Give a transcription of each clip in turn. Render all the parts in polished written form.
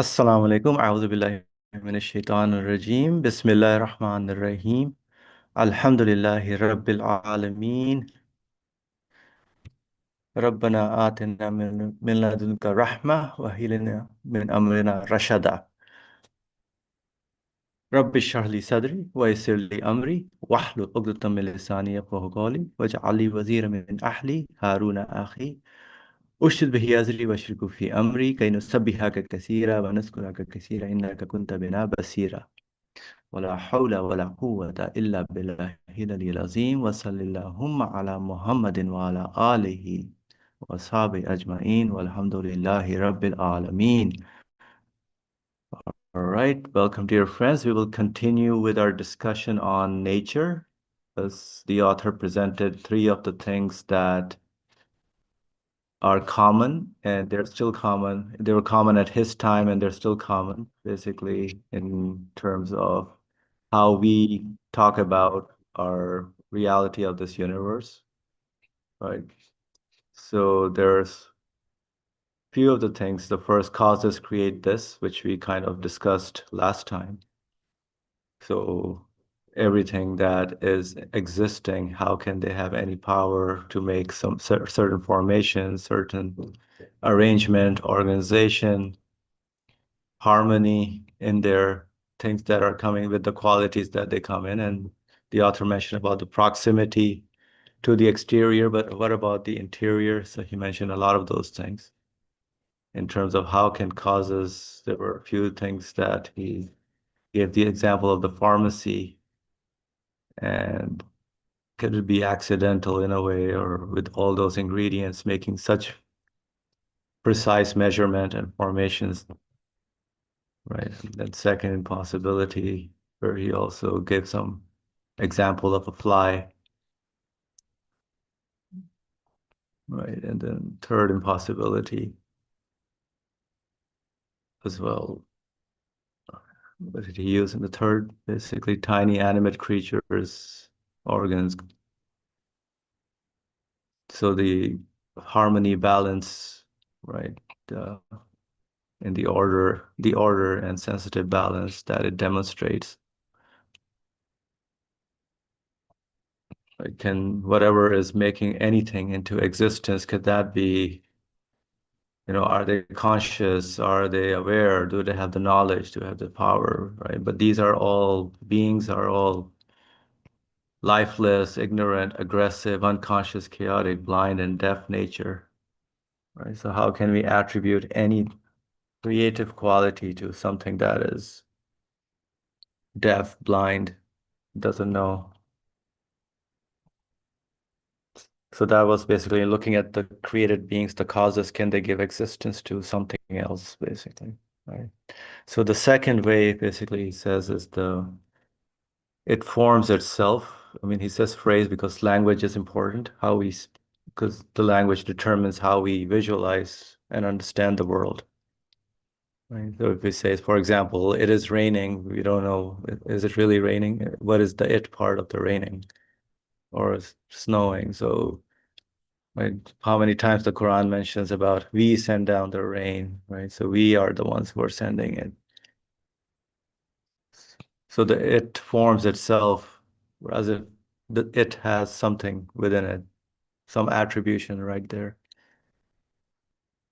अस्सलाम वालेकुम अऊज़ु बिल्लाहि मिनश शैतानिर रजीम बिस्मिल्लाहिर रहमानिर रहीम अल्हम्दुलिल्लाहि रब्बिल आलमीन रब्बना आतिना मिन लदुनका रहमा व हय्यि लना मिन अमरिना रशदा रब्बि इश्रह ली सदरी व यस्सिर ली अमरी वहलुल उक़दतम मिन लिसानी यफ़क़हू क़ौली वजअल ली वज़ीरम मिन अहली हारून अख़ी उश्दुद बिही अज़री वशरिकहू फ़ी अमरी कई नुसब्बिहका कसीरा व नज़कुरका कसीरा इन्नका कुन्ता बिना बसीरा वला हौला वला कुव्वता इल्ला बिल्लाहिल अलिय्यिल अज़ीम व सल्लल्लाहुम्मा अला मुहम्मदिन व अला आलिहि व अस्हाबिहि अजमईन वल्हम्दुलिल्लाहि रब्बिल आलमीन. All right, welcome dear friends. We will continue with our discussion on nature. As the author presented three of the things that are common, and they're still common. They were common at his time, and they're still common, basically, in terms of how we talk about our reality of this universe, right? So there's few of the things. The first, causes create this, which we kind of discussed last time. So everything that is existing, how can they have any power to make some certain formation, certain arrangement, organization, harmony in their things that are coming with the qualities that they come in? And the author mentioned about the proximity to the exterior, but what about the interior? So he mentioned a lot of those things in terms of how can causes. There were a few things that he gave the example of the pharmacy, and could it be accidental in a way, or with all those ingredients making such precise measurement and formations, right? And then second impossibility, where he also gave some example of a fly, right? And then third impossibility as well. What did he use in the third? Basically, tiny animate creatures, organs. So the harmony, balance, right? In the order and sensitive balance that it demonstrates. Right? Can whatever is making anything into existence, could that be, are they conscious? Are they aware? Do they have the knowledge? Do they have the power? Right? But these are all beings, are all lifeless, ignorant, aggressive, unconscious, chaotic, blind, and deaf nature. Right? So how can we attribute any creative quality to something that is deaf, blind, doesn't know? So that was basically looking at the created beings, the causes, can they give existence to something else, basically, right? So the second way, basically, he says is it forms itself. I mean, he says phrase because language is important, because the language determines how we visualize and understand the world. Right. So if we say, for example, it is raining, we don't know, is it really raining? What is the it part of the raining? Or is snowing? So, right, how many times the Quran mentions about we send down the rain, right? So we are the ones who are sending it. So it forms itself as if it has something within it, some attribution right there.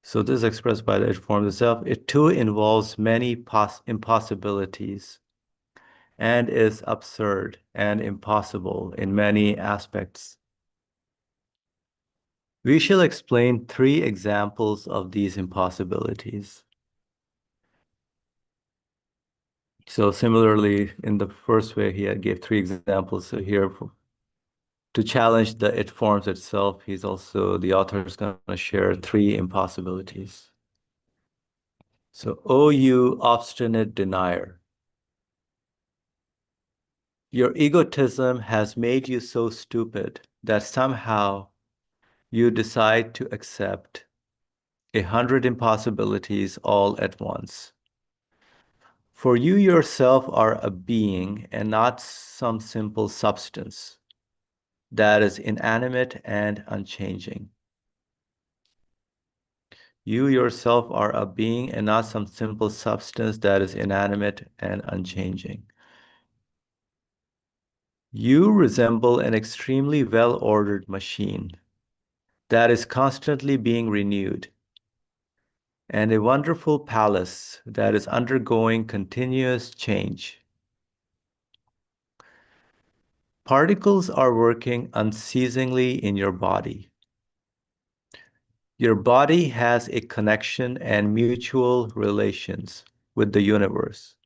So this is expressed by the it forms itself. It too involves many impossibilities and is absurd and impossible in many aspects. We shall explain three examples of these impossibilities. So similarly, in the first way, he gave three examples. So here, to challenge the it forms itself, the author is going to share three impossibilities. So, O you obstinate denier, your egotism has made you so stupid that somehow you decide to accept 100 impossibilities all at once. For you yourself are a being and not some simple substance that is inanimate and unchanging. You yourself are a being and not some simple substance that is inanimate and unchanging. You resemble an extremely well-ordered machine that is constantly being renewed, and a wonderful palace that is undergoing continuous change. Particles are working unceasingly in your body. Your body has a connection and mutual relations with the universe,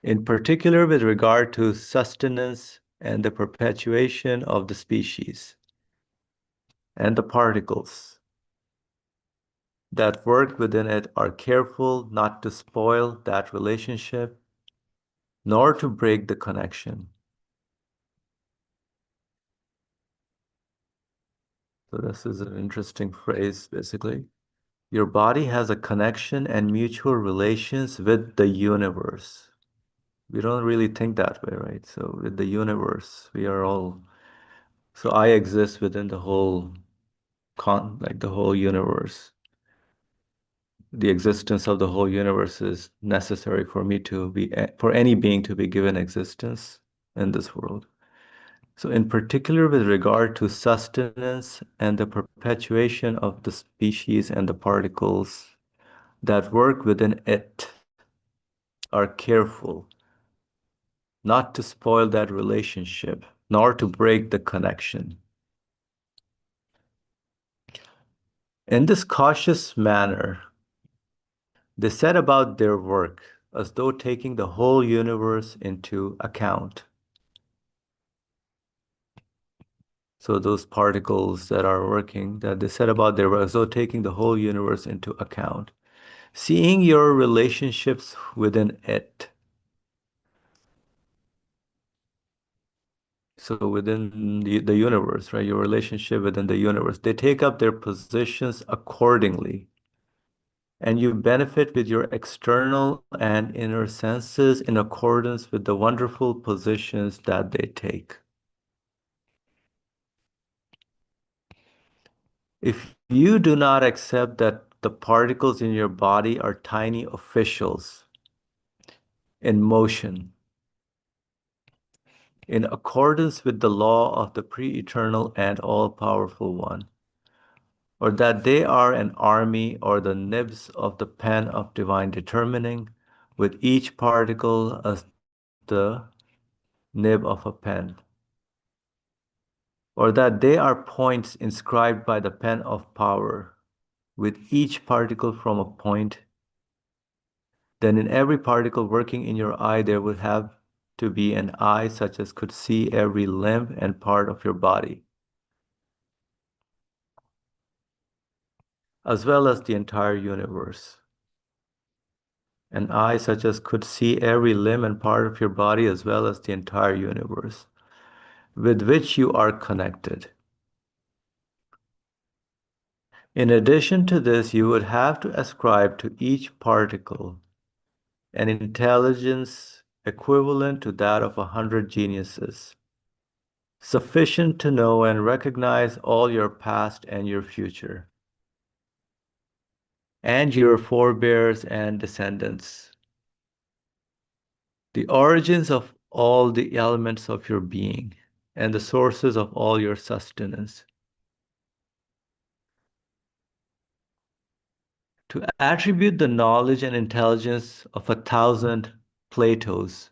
in particular with regard to sustenance and the perpetuation of the species, and the particles that work within it are careful not to spoil that relationship nor to break the connection. So this is an interesting phrase, basically. Your body has a connection and mutual relations with the universe. We don't really think that way, right? So with the universe, we are all, so I exist within the whole like the whole universe. The existence of the whole universe is necessary for me to be, for any being to be given existence in this world. So in particular, with regard to sustenance and the perpetuation of the species and the particles that work within it are careful not to spoil that relationship, nor to break the connection. In this cautious manner, they set about their work as though taking the whole universe into account. So those particles that are working, that they set about their work as though taking the whole universe into account. Seeing your relationships within it. So within the universe, right? Your relationship within the universe, they take up their positions accordingly. And you benefit with your external and inner senses in accordance with the wonderful positions that they take. If you do not accept that the particles in your body are tiny officials in motion, in accordance with the law of the pre-eternal and all-powerful one, or that they are an army or the nibs of the pen of divine determining, with each particle as the nib of a pen, or that they are points inscribed by the pen of power, with each particle from a point, then in every particle working in your eye there would have to be an eye such as could see every limb and part of your body, as well as the entire universe. An eye such as could see every limb and part of your body as well as the entire universe, with which you are connected. In addition to this, you would have to ascribe to each particle an intelligence equivalent to that of 100 geniuses, sufficient to know and recognize all your past and your future, and your forebears and descendants, the origins of all the elements of your being, and the sources of all your sustenance. To attribute the knowledge and intelligence of 1,000 Platos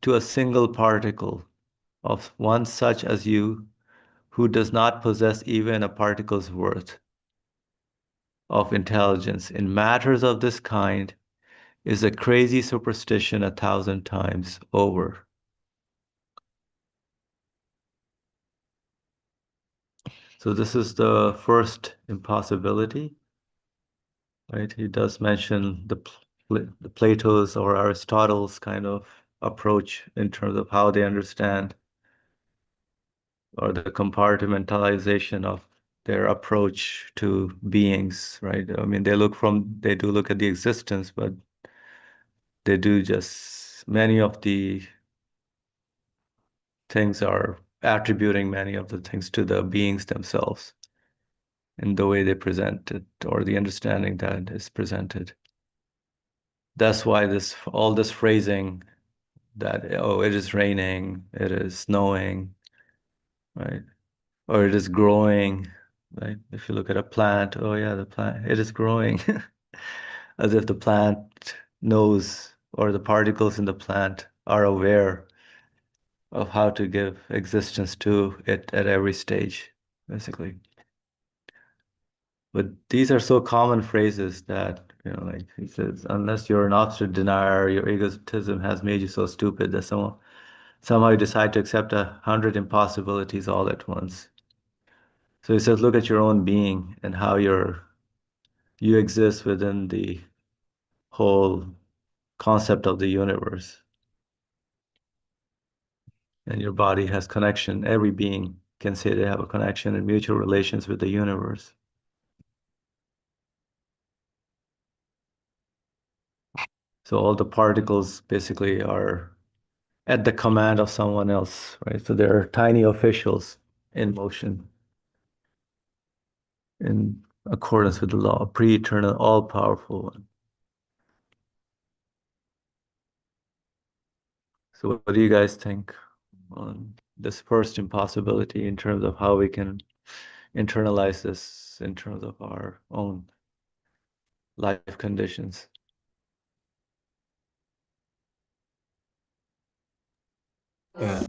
to a single particle of one such as you who does not possess even a particle's worth of intelligence in matters of this kind is a crazy superstition 1,000 times over. So this is the first impossibility, right? He does mention the Plato's or Aristotle's kind of approach in terms of how they understand or the compartmentalization of their approach to beings, right? I mean, they do look at the existence, but they do just, many of the things are attributing many of the things to the beings themselves. in the way they present it or the understanding that is presented. That's why all this phrasing that, oh, it is raining, it is snowing, right? Or it is growing, right? If you look at a plant, oh yeah, the plant, it is growing. As if the plant knows, or the particles in the plant are aware of how to give existence to it at every stage, basically. But these are so common phrases that, like he says, unless you're an author denier, your egotism has made you so stupid that somehow you decide to accept 100 impossibilities all at once. So he says, look at your own being and how you exist within the whole concept of the universe. And your body has connection. Every being can say they have a connection and mutual relations with the universe. So all the particles basically are at the command of someone else, right? So they're tiny officials in motion in accordance with the law, pre-eternal, all-powerful one. So what do you guys think on this first impossibility in terms of how we can internalize this in terms of our own life conditions? Yeah.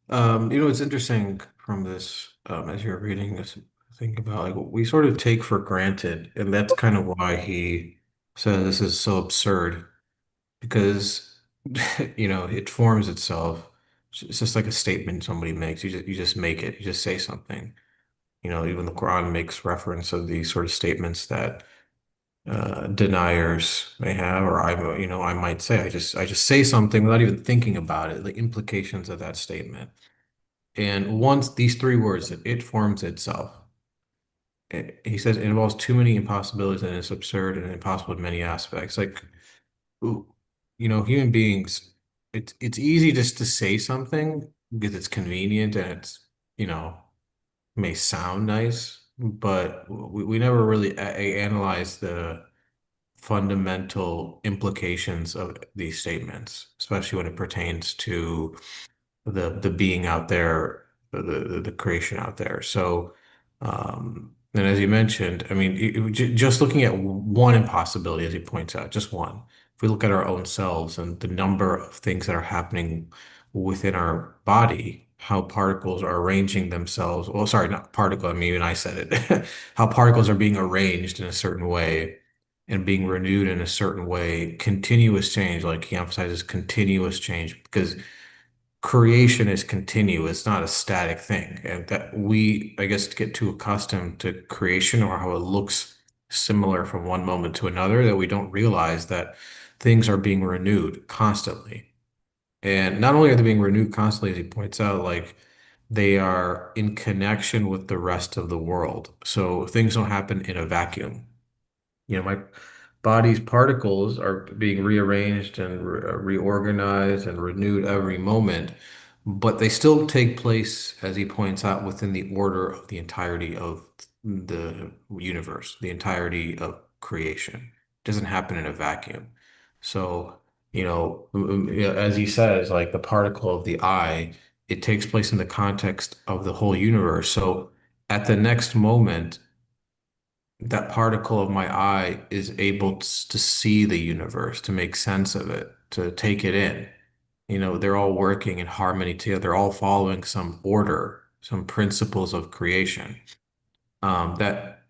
It's interesting from this, as you're reading this, think about like what we sort of take for granted, and that's kind of why he says this is so absurd because it forms itself. It's just like a statement somebody makes. You just make it. You just say something. Even the Quran makes reference of these sort of statements that deniers may have, or I might say. I just say something without even thinking about it, the implications of that statement. And once these three words, that it forms itself, he says it involves too many impossibilities and it's absurd and impossible in many aspects. Like, ooh, human beings, it's easy just to say something because it's convenient and you know, may sound nice, but we never really analyze the fundamental implications of these statements, especially when it pertains to the being out there, the creation out there. So, and as you mentioned, I mean, just looking at one impossibility, as he points out, just one. If we look at our own selves and the number of things that are happening within our body, how particles are arranging themselves. Well, sorry, not particle. I mean, even I said it. How particles are being arranged in a certain way and being renewed in a certain way. Continuous change, like he emphasizes continuous change, because creation is continuous, not a static thing. And that we, I guess, get too accustomed to creation or how it looks similar from one moment to another that we don't realize that things are being renewed constantly. And not only are they being renewed constantly, as he points out, like they are in connection with the rest of the world. So things don't happen in a vacuum. My body's particles are being rearranged and reorganized and renewed every moment, but they still take place, as he points out, within the order of the entirety of the universe, the entirety of creation. It doesn't happen in a vacuum. So, as he says, like the particle of the eye, it takes place in the context of the whole universe. So, at the next moment, that particle of my eye is able to see the universe, to make sense of it, to take it in. They're all working in harmony together. They're all following some order, some principles of creation. That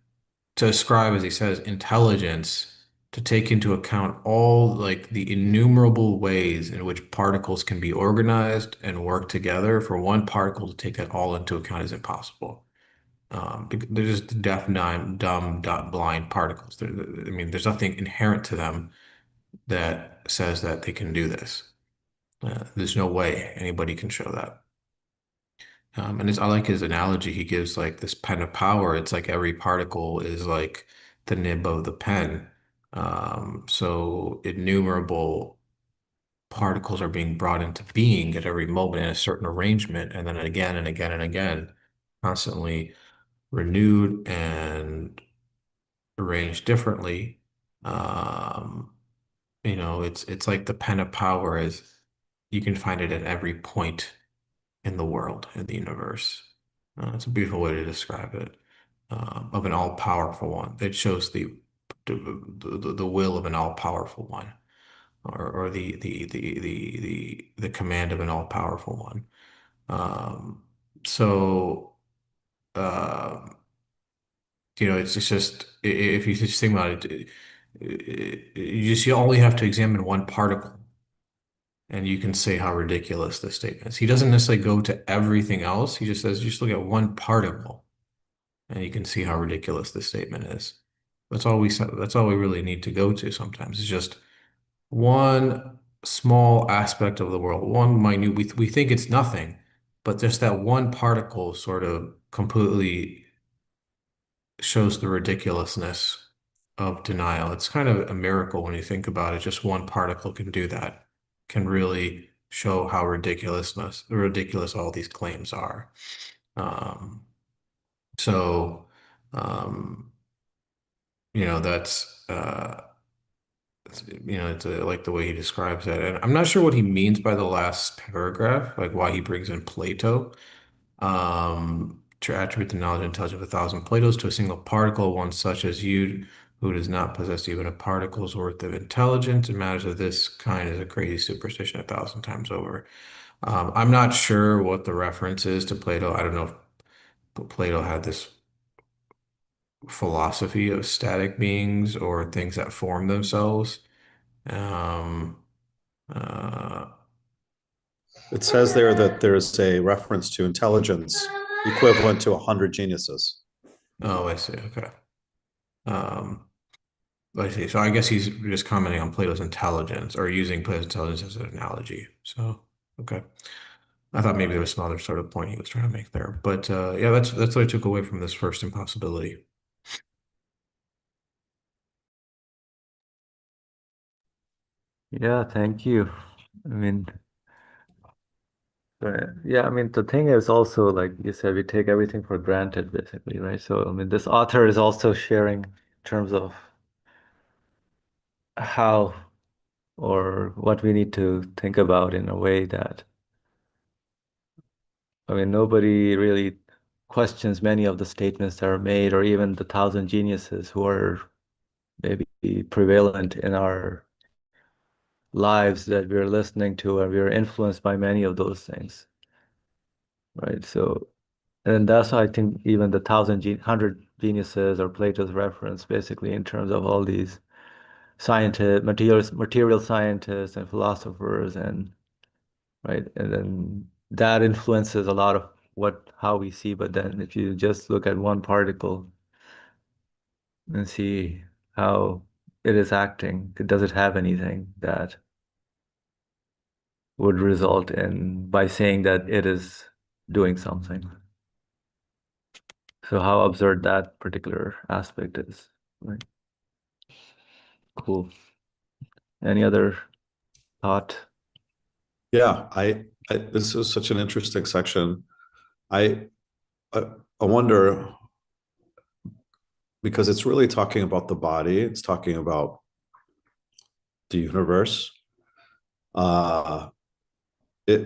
to ascribe, as he says, intelligence, to take into account all like the innumerable ways in which particles can be organized and work together. For one particle to take that all into account is impossible. They're just deaf, dumb, blind particles. I mean, there's nothing inherent to them that says that they can do this. There's no way anybody can show that. I like his analogy. He gives like this pen of power. It's like every particle is like the nib of the pen. So innumerable particles are being brought into being at every moment in a certain arrangement, and then again and again and again, constantly renewed and arranged differently. Um, it's like the pen of power is you can find it at every point in the world, in the universe. It's a beautiful way to describe it, of an all-powerful one. It shows the will of an all-powerful one, or the command of an all-powerful one. Um, so, uh, it's just if you just think about it, you only have to examine one particle, and you can say how ridiculous this statement is. He doesn't necessarily go to everything else. He just says, just look at one particle, and you can see how ridiculous this statement is. That's all we really need to go to sometimes. It's just one small aspect of the world, one minute. We think it's nothing, but just that one particle sort of completely shows the ridiculousness of denial. It's kind of a miracle when you think about it. Just one particle can do that, can really show how ridiculous all these claims are. Um, so, um, that's like the way he describes it. And I'm not sure what he means by the last paragraph, like why he brings in Plato. To attribute the knowledge and intelligence of 1,000 Platos to a single particle, one such as you, who does not possess even a particle's worth of intelligence in matters of this kind, is a crazy superstition 1,000 times over. I'm not sure what the reference is to Plato. I don't know if Plato had this philosophy of static beings or things that form themselves. Um, uh, It says there that there's a reference to intelligence equivalent to 100 geniuses. oh, I see. Okay. Um, I see. So I guess he's just commenting on Plato's intelligence or using Plato's intelligence as an analogy. So, okay. I thought maybe there was some other sort of point he was trying to make there. But yeah, that's what I took away from this first impossibility. Yeah, thank you. I mean, yeah, I mean, the thing is also, like you said, we take everything for granted, basically, right? So, I mean, this author is also sharing in terms of how or what we need to think about in a way that, I mean, nobody really questions many of the statements that are made, or even the thousand geniuses who are maybe prevalent in our lives that we're listening to, and we're influenced by many of those things, right? So, and that's why I think even the hundred geniuses or Plato's reference, basically, in terms of all these scientists, material scientists and philosophers, and right, and then that influences a lot of how we see. But then if you just look at one particle and see how it is acting, does it have anything that would result in by saying that it is doing something? So how absurd that particular aspect is, right? Cool. Any other thought? Yeah, this is such an interesting section. I, I I wonder because it's really talking about the body. It's talking about the universe. Uh,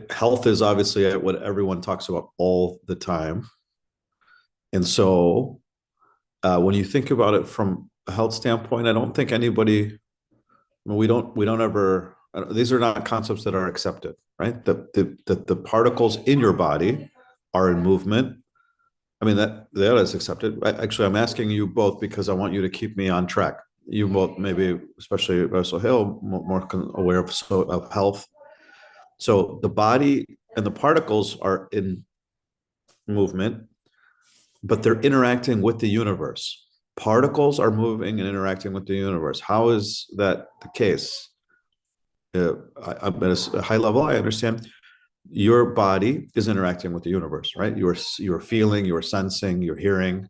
health is obviously what everyone talks about all the time, and so when you think about it from a health standpoint, I don't think anybody. We don't ever. These are not concepts that are accepted, right? The particles in your body are in movement. I mean, that is accepted. Actually, I'm asking you both because I want you to keep me on track. You both, maybe especially Russell Hill, more aware of health. So the body and the particles are in movement, but they're interacting with the universe. Particles are moving and interacting with the universe. How is that the case? I'm at a high level. I understand your body is interacting with the universe, right? You're feeling, you're sensing, you're hearing,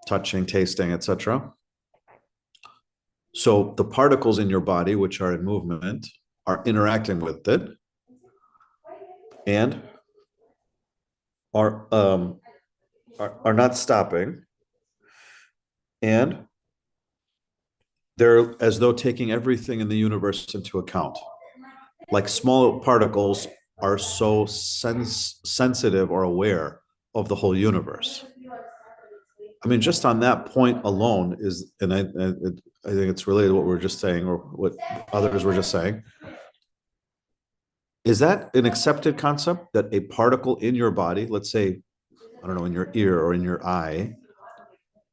touching, tasting, etc. So the particles in your body, which are in movement, are interacting with it and are not stopping. And they're as though taking everything in the universe into account. Like small particles are so sensitive or aware of the whole universe. I mean, just on that point alone is, and I think it's related to what we are just saying, or what others were just saying. Is that an accepted concept that a particle in your body, let's say, I don't know, in your ear or in your eye,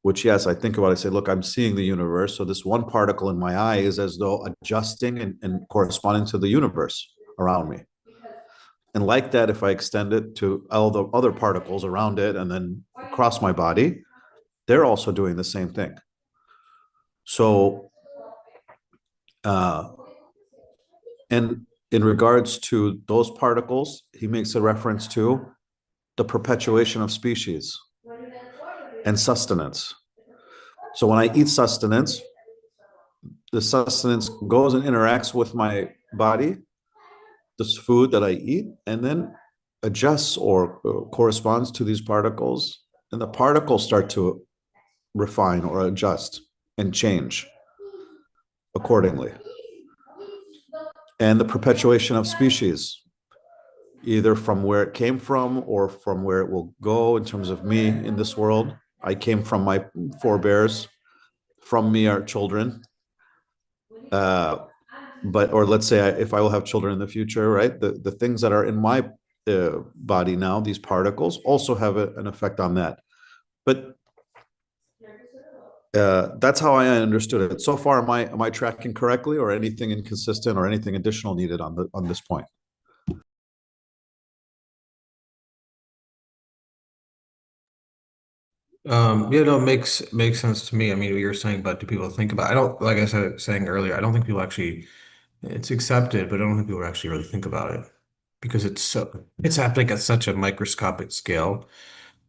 which, yes, I think about it, I say, look, I'm seeing the universe. So this one particle in my eye is as though adjusting and corresponding to the universe around me. And like that, if I extend it to all the other particles around it and then across my body, they're also doing the same thing. So, and in regards to those particles, he makes a reference to the perpetuation of species and sustenance. So when I eat sustenance, the sustenance goes and interacts with my body, this food that I eat, and then adjusts or corresponds to these particles. And the particles start to refine or adjust and change accordingly. And the perpetuation of species, either from where it came from or from where it will go in terms of me in this world. I came from my forebears. From me are children. But, or let's say if I will have children in the future, right? The things that are in my body now, these particles, also have an effect on that. But that's how I understood it. So far, am I tracking correctly, or anything inconsistent, or anything additional needed on this point? Yeah, no, makes sense to me. I mean, what you're saying, but do people think about? I don't, like I said saying earlier, I don't think people actually. It's accepted, but I don't think people actually really think about it because it's happening at such a microscopic scale.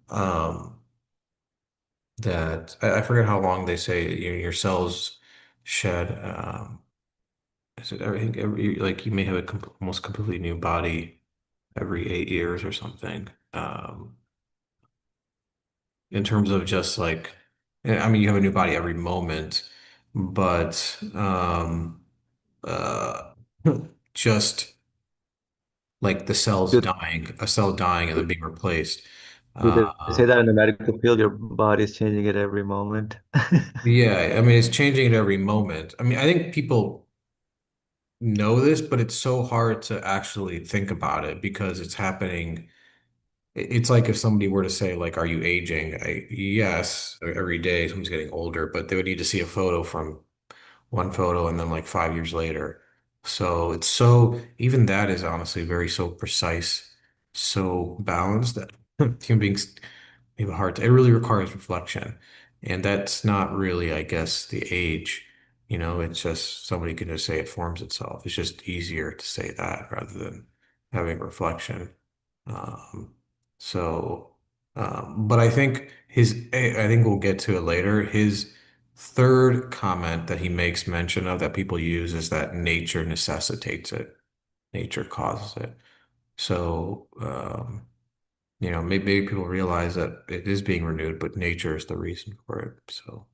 Um, that I forget how long they say your cells shed. Is it every like you may have a almost completely new body every 8 years or something. In terms of just like, I mean, you have a new body every moment, but uh, just like the cells Do, dying, a cell dying and then being replaced. do they say Uh, that in the medical field, your body is changing at every moment? yeah, I mean, it's changing at every moment. I mean, I think people know this, but it's so hard to actually think about it because it's happening. It's like if somebody were to say, like, are you aging? Yes, every day someone's getting older, but they would need to see a photo from one photo and then like 5 years later. So it's so, even that is honestly very so precise, so balanced that human beings have a hard time. It really requires reflection. And that's not really, I guess, the age. It's just somebody can just say it forms itself. It's just easier to say that rather than having reflection. Um, so, but I think I think we'll get to it later. His third comment that he makes mention of that people use is that nature necessitates it, nature causes it. So, maybe people realize that it is being renewed, but nature is the reason for it. So,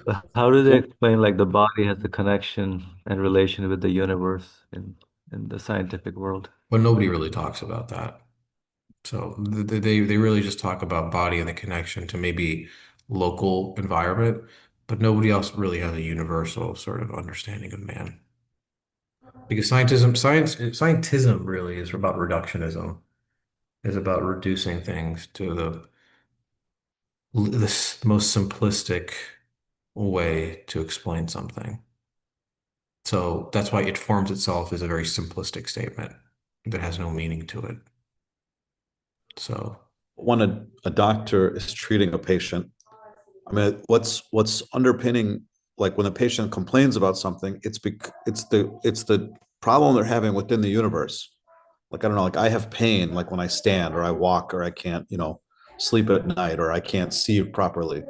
But how do they explain like the body has a connection and relation with the universe in the scientific world? but nobody really talks about that. So they really just talk about body and the connection to maybe local environment, but nobody else really has a universal sort of understanding of man. Because scientism really is about reductionism, is about reducing things to the most simplistic way to explain something. So that's why it forms itself as a very simplistic statement that has no meaning to it. So, When a doctor is treating a patient, I mean, what's underpinning, like when a patient complains about something, it's the problem they're having within the universe. Like, I don't know, like I have pain, like when I stand or I walk or I can't, sleep at night or I can't see properly.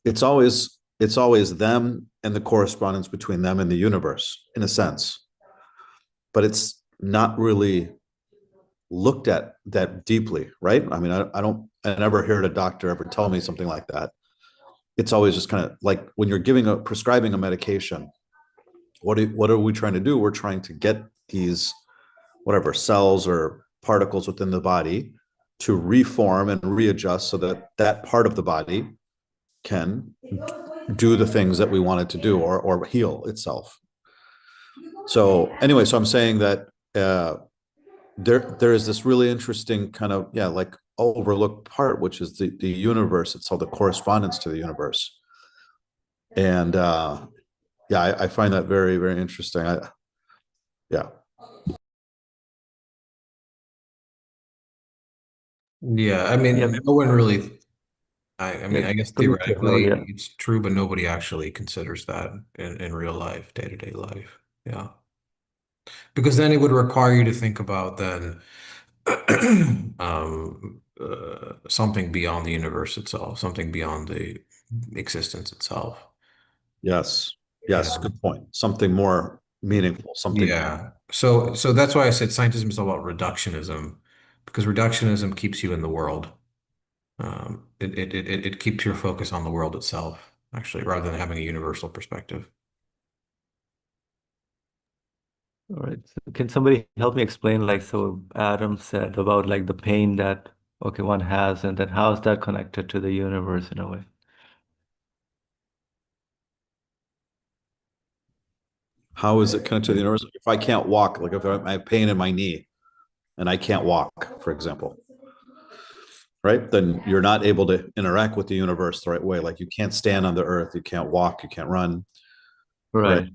It's always them and the correspondence between them and the universe, in a sense. But it's not really looked at that deeply, right? I mean, I never heard a doctor ever tell me something like that. it's always just kind of like when you're prescribing a medication, what are we trying to do? We're trying to get these whatever cells or particles within the body to reform and readjust so that that part of the body can do the things that we want it to do, or heal itself. So anyway, so I'm saying that there is this really interesting kind of, yeah, like overlooked part, which is the universe itself, the correspondence to the universe. And yeah, I find that very, very interesting. Yeah. Yeah, I Yeah, mean, no one really. I yeah, mean, I guess please go ahead, theoretically yeah. it's true, but nobody actually considers that in real life, day-to-day life. Yeah. Because then it would require you to think about then something beyond the universe itself, something beyond the existence itself. Yes. You Yes. know? Good point. Something more meaningful, something. Yeah. So that's why I said scientism is all about reductionism, because reductionism keeps you in the world. It keeps your focus on the world itself, actually, rather than having a universal perspective. All right. So can somebody help me explain, like, so Adam said about like the pain that, okay, one has, and then how is that connected to the universe in a way? How is it connected to the universe? If I can't walk, like if I have pain in my knee and I can't walk, for example, right? Then you're not able to interact with the universe the right way. Like you can't stand on the earth, you can't walk, you can't run, right? Right.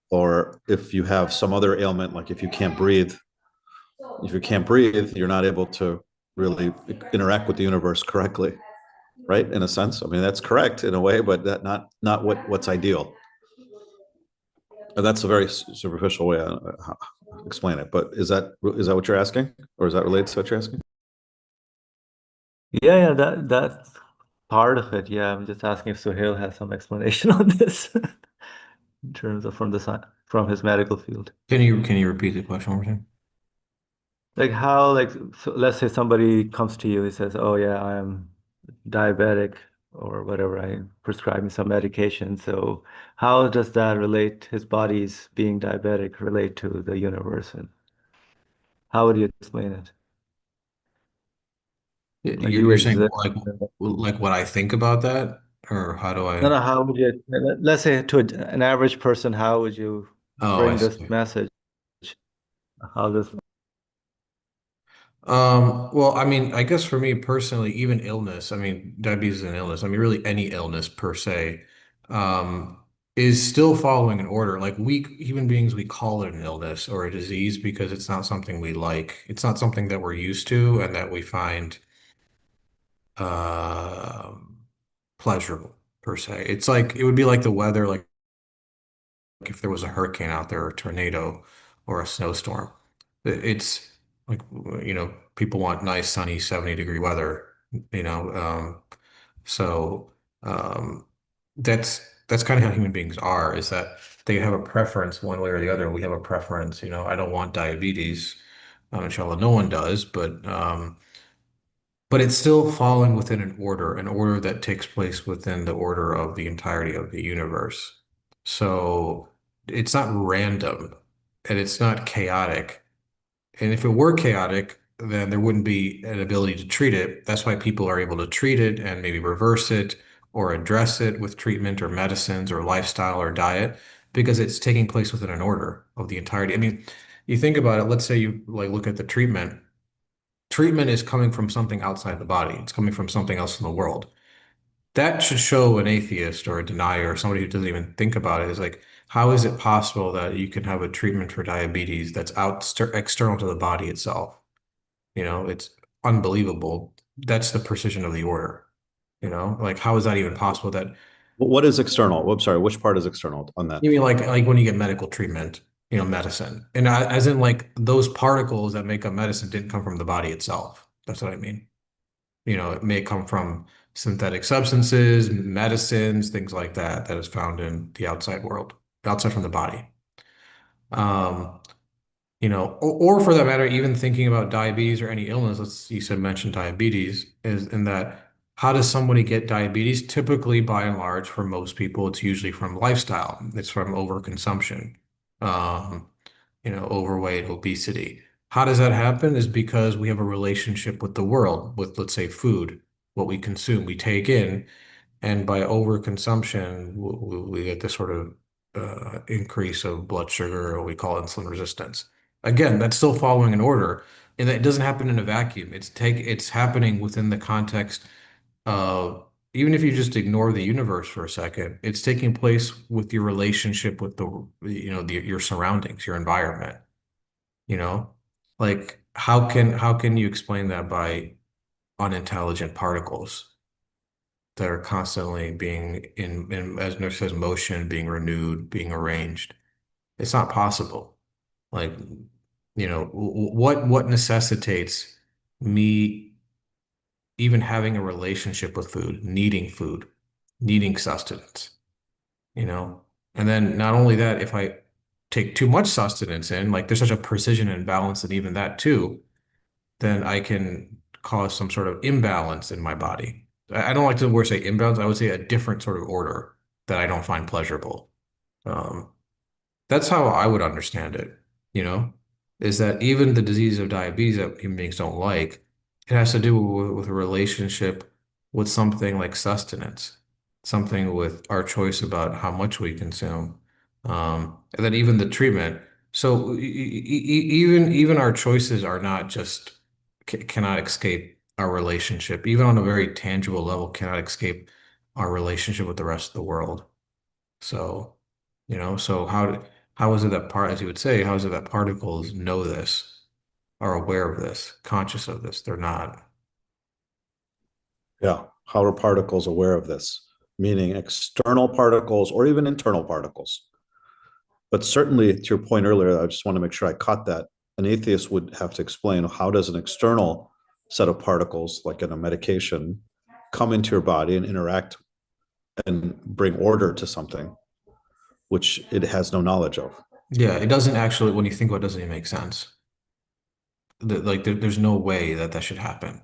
Or if you have some other ailment, like if you can't breathe, you're not able to really interact with the universe correctly, right? In a sense, I mean that's correct in a way, but that not what's ideal. And that's a very superficial way to explain it. But is that what you're asking, or is that related to what you're asking? Yeah, yeah, that's part of it. Yeah, I'm just asking if Suhail has some explanation on this in terms of from his medical field. Can you repeat the question one more time? Like how, like, so let's say somebody comes to you, he says, "Oh yeah, I am diabetic or whatever. I prescribe me some medication." So how does that relate, his body's being diabetic relate to the universe? And how would you explain it? Like you You're saying exist. like what I think about that, or how do No, I? no, how would you, let's say to an average person, how would you Oh, I bring this see. message? How this, Well, I mean, I guess for me personally, even illness, I mean, diabetes is an illness. I mean, really any illness per se, um, is still following an order. Like we human beings, we call it an illness or a disease because it's not something we like. It's not something that we're used to and that we find um pleasurable per se. It's like it would be like the weather, like if there was a hurricane out there, or a tornado, or a snowstorm. It's like, people want nice, sunny, 70-degree weather, you know. So um, that's kind of how human beings are, is that they have a preference one way or the other. We have a preference, I don't want diabetes. Inshallah, no one does, but it's still falling within an order that takes place within the order of the entirety of the universe. So it's not random and it's not chaotic. And if it were chaotic, then there wouldn't be an ability to treat it. That's why people are able to treat it and maybe reverse it or address it with treatment or medicines or lifestyle or diet, because it's taking place within an order of the entirety. I mean, you think about it, let's say you like look at the treatment. Treatment is coming from something outside the body. It's coming from something else in the world. That should show an atheist or a denier or somebody who doesn't even think about it is like, how is it possible that you can have a treatment for diabetes that's external to the body itself? It's unbelievable. That's the precision of the order. Like how is that even possible that What is external? I'm sorry, which part is external on that? you mean like when you get medical treatment, medicine. And as in like those particles that make up medicine didn't come from the body itself. That's what I mean. It may come from synthetic substances, medicines, things like that, that is found in the outside world, outside from the body. Um, or for that matter, even thinking about diabetes or any illness, you said mention diabetes, is in that How does somebody get diabetes? Typically, by and large, for most people, it's usually from lifestyle. It's from overconsumption, um, overweight, obesity. How does that happen? Is because we have a relationship with the world, with, let's say, food, what we consume, we take in, and by overconsumption, we get this sort of increase of blood sugar, or we call insulin resistance. Again, that's still following an order, and it doesn't happen in a vacuum. It's happening within the context of, even if you just ignore the universe for a second, it's taking place with your relationship with your surroundings, your environment, you know? Like how can you explain that by unintelligent particles that are constantly being as Nurse says, motion, being renewed, being arranged? It's not possible. Like, what necessitates me even having a relationship with food, needing sustenance, you know? And then not only that, if I take too much sustenance in, like there's such a precision and balance and even that too, then I can cause some sort of imbalance in my body. I don't like to word say imbalance. I would say a different sort of order that I don't find pleasurable. Um, that's how I would understand it, you know, is that even the disease of diabetes that human beings don't like, it has to do with a relationship with something like sustenance, something with our choice about how much we consume, and then even the treatment. So even our choices are not just cannot escape our relationship, even on a very tangible level, cannot escape our relationship with the rest of the world. So, so how is it that as you would say, how is it that particles know this, are aware of this, conscious of this? They're not. Yeah. How are particles aware of this? Meaning external particles or even internal particles. But certainly, to your point earlier, I just want to make sure I caught that. An atheist would have to explain, how does an external set of particles, like in a medication, come into your body and interact and bring order to something which it has no knowledge of. Yeah, it doesn't actually, when you think about it, it doesn't even make sense. Like there's no way that that should happen.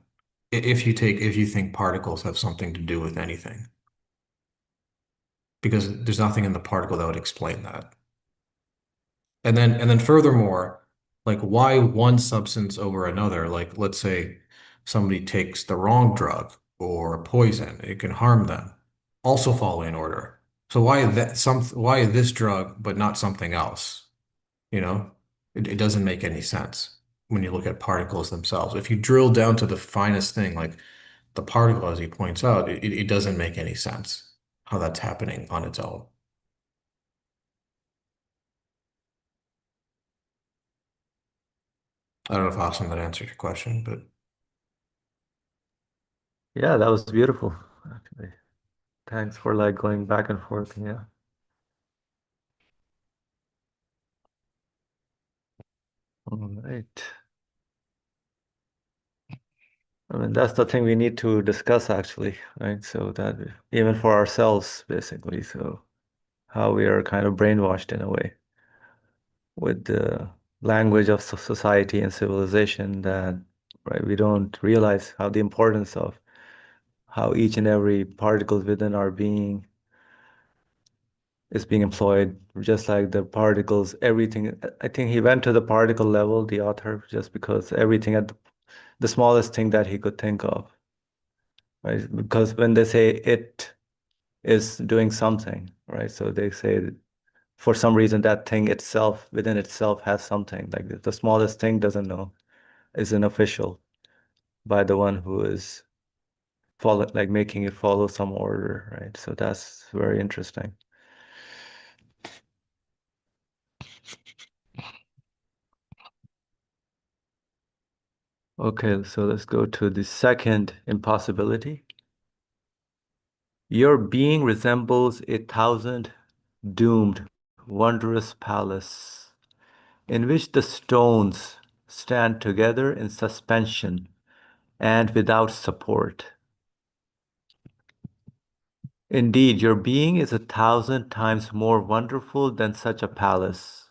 If you think particles have something to do with anything, because there's nothing in the particle that would explain that. And then furthermore, like why one substance over another? Like let's say somebody takes the wrong drug or poison, it can harm them. Also follow in order. So why this drug but not something else? You know? It doesn't make any sense when you look at particles themselves. If you drill down to the finest thing, like the particle, as he points out, it doesn't make any sense how that's happening on its own. I don't know if Austin that answered your question, but Yeah, that was beautiful, actually. Thanks for like going back and forth. Yeah. All right. I mean, that's the thing we need to discuss actually, right? So that even for ourselves, basically, so how we are kind of brainwashed in a way with the language of society and civilization that, right, we don't realize how the importance of how each and every particle within our being is being employed, just like the particles, everything. I think he went to the particle level, the author, just because everything at the smallest thing that he could think of, right? Because when they say it is doing something, right? So they say that for some reason that thing itself, within itself, has something. Like the smallest thing doesn't know, isn't official by the one who is like making it follow some order, right? So that's very interesting. Okay, so let's go to the second impossibility. Your being resembles a thousand doomed, wondrous palace in which the stones stand together in suspension and without support. Indeed, your being is a thousand times more wonderful than such a palace,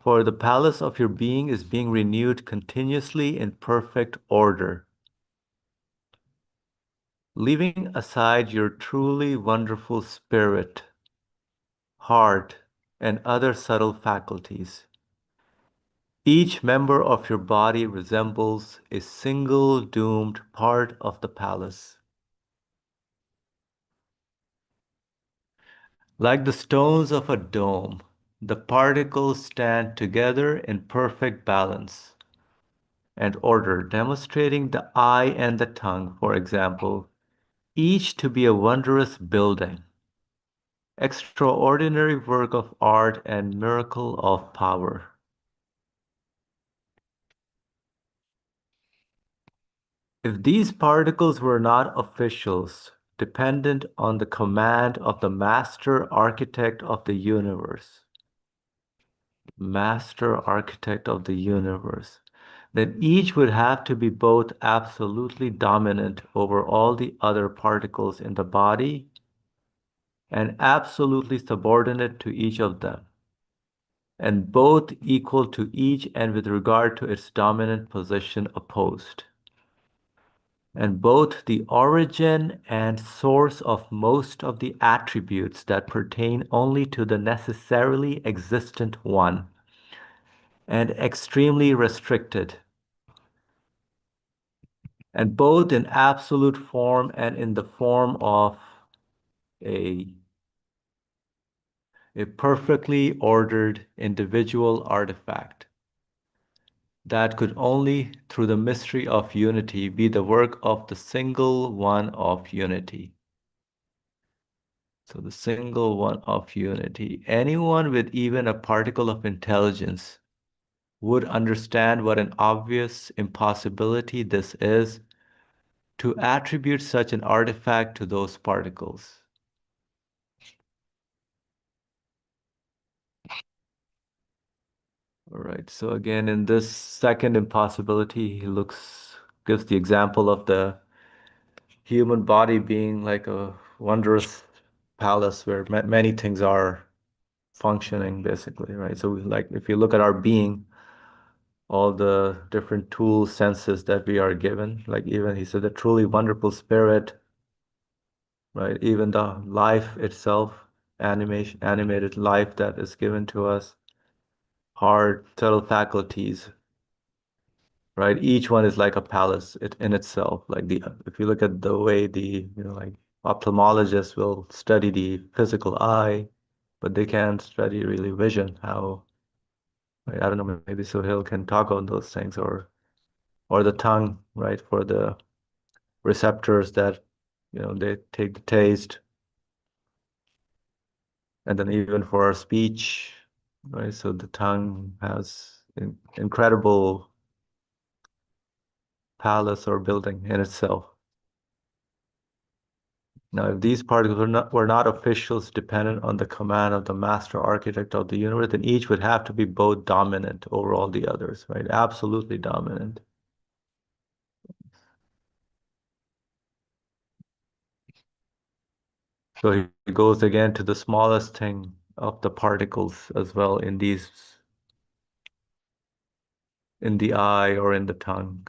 for the palace of your being is being renewed continuously in perfect order. leaving aside your truly wonderful spirit, heart, and other subtle faculties. Each member of your body resembles a single doomed part of the palace. Like the stones of a dome, the particles stand together in perfect balance and order, demonstrating the eye and the tongue, for example, each to be a wondrous building, extraordinary work of art and miracle of power. If these particles were not officials, dependent on the command of the master architect of the universe, then each would have to be both absolutely dominant over all the other particles in the body and absolutely subordinate to each of them, and both equal to each and with regard to its dominant position opposed, and both the origin and source of most of the attributes that pertain only to the necessarily existent one, and extremely restricted, and both in absolute form and in the form of a, a perfectly ordered individual artifact that could only, through the mystery of unity, be the work of the single one of unity. So the single one of unity. Anyone with even a particle of intelligence would understand what an obvious impossibility this is to attribute such an artifact to those particles. All right, so again, in this second impossibility, he gives the example of the human body being like a wondrous palace where many things are functioning, basically, right? So, like, if you look at our being, all the different tools, senses that we are given, like even he said, the truly wonderful spirit, right? Even the life itself, animated life that is given to us, heart, subtle faculties, right? Each one is like a palace in itself. Like if you look at the way like ophthalmologists will study the physical eye, but they can't study really vision. How, right? I don't know, maybe Sohail can talk on those things, or the tongue, right? For the receptors that, they take the taste, and then even for our speech, right? So the tongue has incredible palace or building in itself. Now, if these particles were not officials dependent on the command of the master architect of the universe, then each would have to be both dominant over all the others, right? Absolutely dominant. So he goes again to the smallest thing of the particles as well in the eye or in the tongue.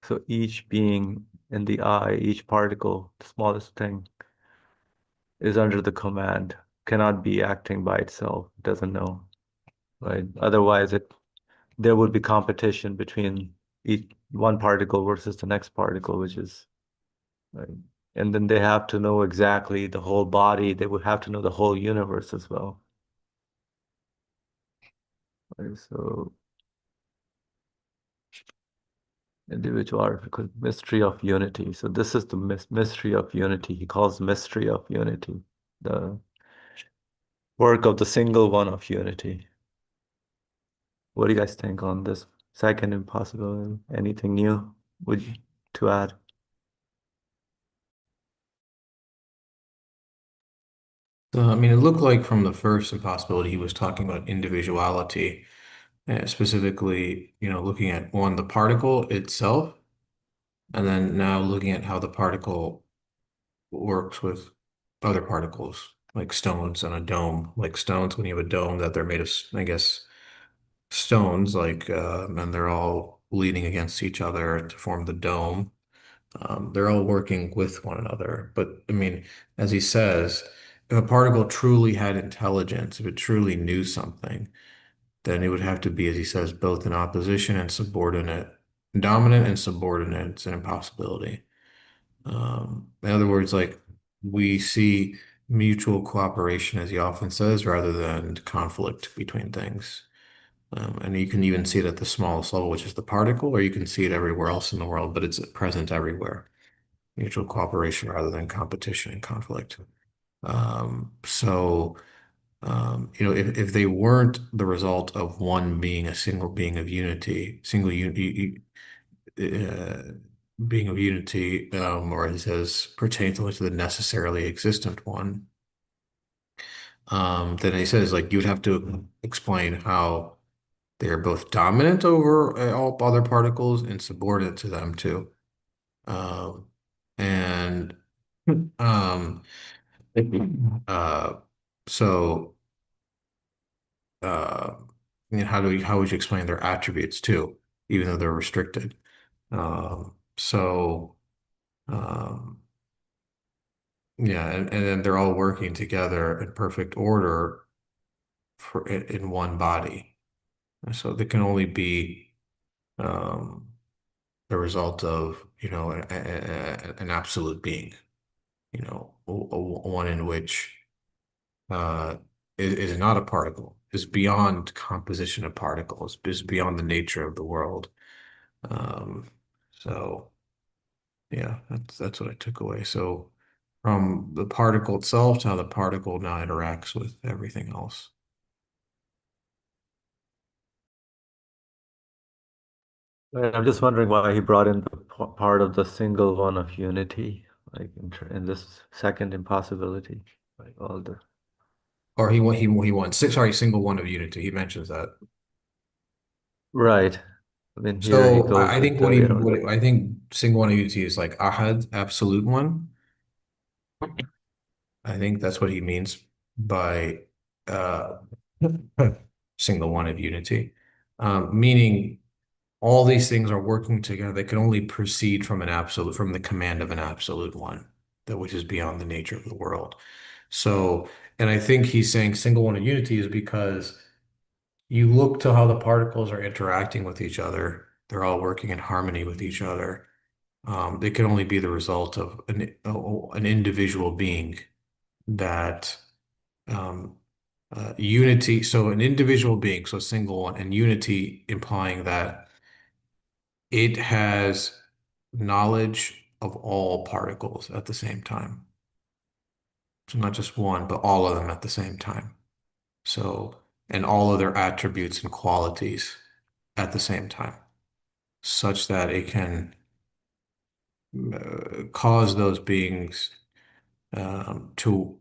So each being in the eye, each particle, the smallest thing, is under the command, cannot be acting by itself, doesn't know, right? Otherwise, there would be competition between each one particle versus the next particle, which is, right? And then they have to know exactly the whole body. They would have to know the whole universe as well. Right? So individual mystery of unity. So this is the mystery of unity. He calls mystery of unity, the work of the single one of unity. What do you guys think on this second impossibility? Anything new to add? I mean, it looked like from the first impossibility, he was talking about individuality, specifically, looking at one, the particle itself, and then now looking at how the particle works with other particles, like stones on a dome. Like stones, when you have a dome that they're made of, I guess, stones, and they're all leaning against each other to form the dome. They're all working with one another. But I mean, as he says, if a particle truly had intelligence, if it truly knew something, then it would have to be, as he says, both in opposition and subordinate. Dominant and subordinate, it's an impossibility. In other words, like we see mutual cooperation, as he often says, rather than conflict between things. And you can even see it at the smallest level, which is the particle, or you can see it everywhere else in the world, but it's present everywhere. Mutual cooperation rather than competition and conflict. So, if they weren't the result of one being a single being of unity, uh, being of unity, or he says pertains only to the necessarily existent one, then he says like you would have to explain how they are both dominant over all other particles and subordinate to them too. And um, uh, so uh, how would you explain their attributes too, even though they're restricted? So um, yeah, and then they're all working together in perfect order in one body. So they can only be um, the result of, an absolute being, one in which uh, is not a particle, is beyond composition of particles, is beyond the nature of the world. Um, so yeah, that's what I took away. So from the particle itself to how the particle now interacts with everything else. And I'm just wondering why he brought in the part of the single one of unity, like in this second impossibility, like all the Or he wants single one of unity. He mentions that. right. I mean, here he So I goes with think the, what I think single one of unity is like ahad, absolute one. I think that's what he means by uh single one of unity. Meaning all these things are working together. They can only proceed from from the command of an absolute one, that which is beyond the nature of the world. So, and I think he's saying single one of unity is because you look to how the particles are interacting with each other. They're all working in harmony with each other. They can only be the result of an individual being that um, unity. So an individual being, so single one, and unity implying that it has knowledge of all particles at the same time. So not just one, but all of them at the same time. So, and all of their attributes and qualities at the same time, such that it can cause those beings to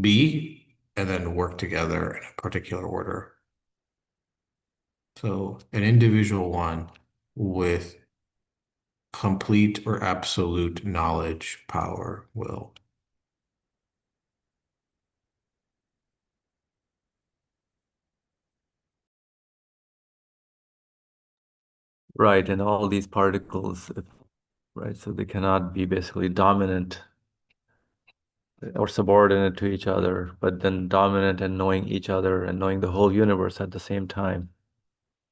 be and then work together in a particular order. So an individual one with complete or absolute knowledge, power, will. right, and all these particles, right? So they cannot be basically dominant or subordinate to each other, but then dominant and knowing each other and knowing the whole universe at the same time.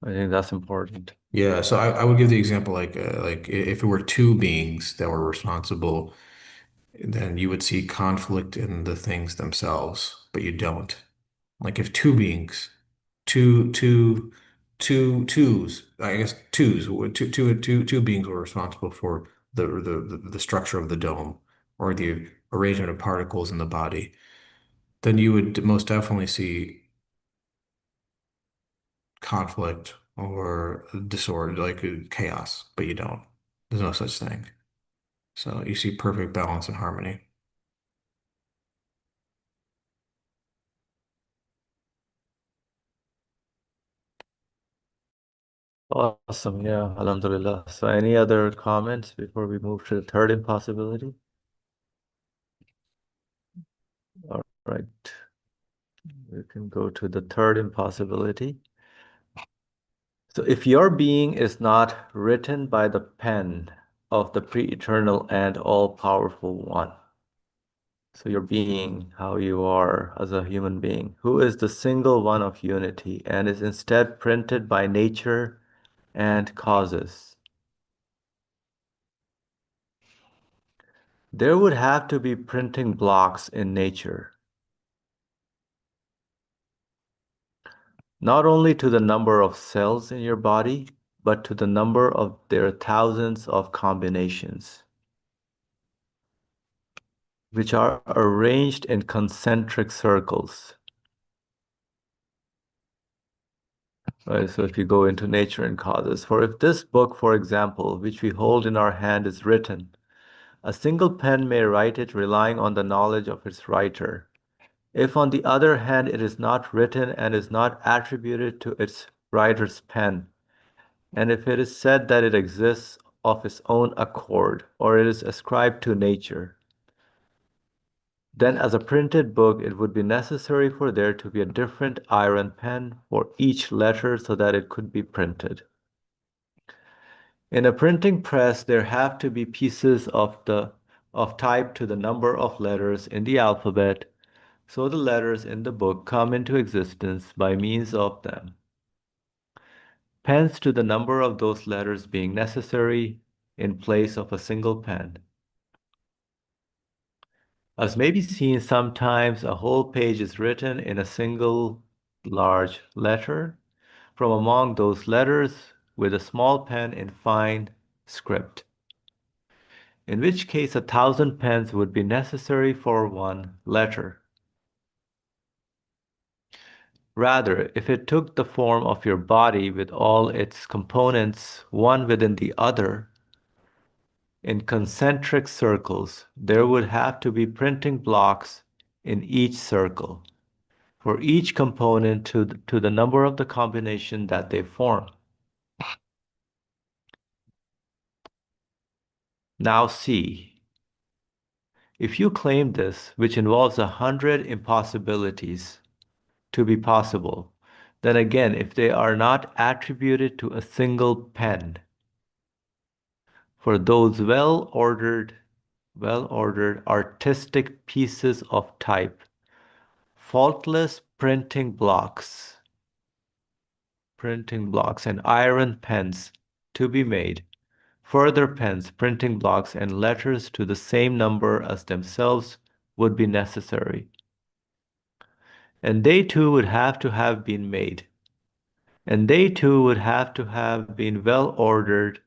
I think that's important. Yeah, so I would give the example like if it were two beings that were responsible, then you would see conflict in the things themselves, but you don't. Like if two beings, twos, I guess two beings were responsible for the structure of the dome or the arrangement of particles in the body, then you would most definitely see conflict or disorder, like chaos, but you don't. There's no such thing. So you see perfect balance and harmony. Awesome. Yeah. Alhamdulillah. So any other comments before we move to the third impossibility? All right. We can go to the third impossibility. So if your being is not written by the pen, of the pre-eternal and all-powerful one. So your being, how you are as a human being, who is the single one of unity and is instead printed by nature and causes. There would have to be printing blocks in nature, not only to the number of cells in your body, but to the number of their thousands of combinations, which are arranged in concentric circles. Right, so if you go into nature and causes, for if this book, for example, which we hold in our hand is written, a single pen may write it relying on the knowledge of its writer. If, on the other hand, it is not written and is not attributed to its writer's pen, and if it is said that it exists of its own accord, or it is ascribed to nature, then as a printed book, it would be necessary for there to be a different iron pen for each letter so that it could be printed. In a printing press, there have to be pieces of type to the number of letters in the alphabet, so the letters in the book come into existence by means of them. Pens to the number of those letters being necessary in place of a single pen. As may be seen, sometimes a whole page is written in a single large letter from among those letters with a small pen in fine script, in which case 1,000 pens would be necessary for one letter. Rather, if it took the form of your body with all its components, one within the other, in concentric circles, there would have to be printing blocks in each circle, for each component to the number of the combination that they form. Now see, if you claim this, which involves 100 impossibilities to be possible, then again, if they are not attributed to a single pen, for those well-ordered artistic pieces of type, faultless printing blocks and iron pens to be made, further pens, printing blocks, and letters to the same number as themselves would be necessary. And they too would have to have been made. And they too would have to have been well ordered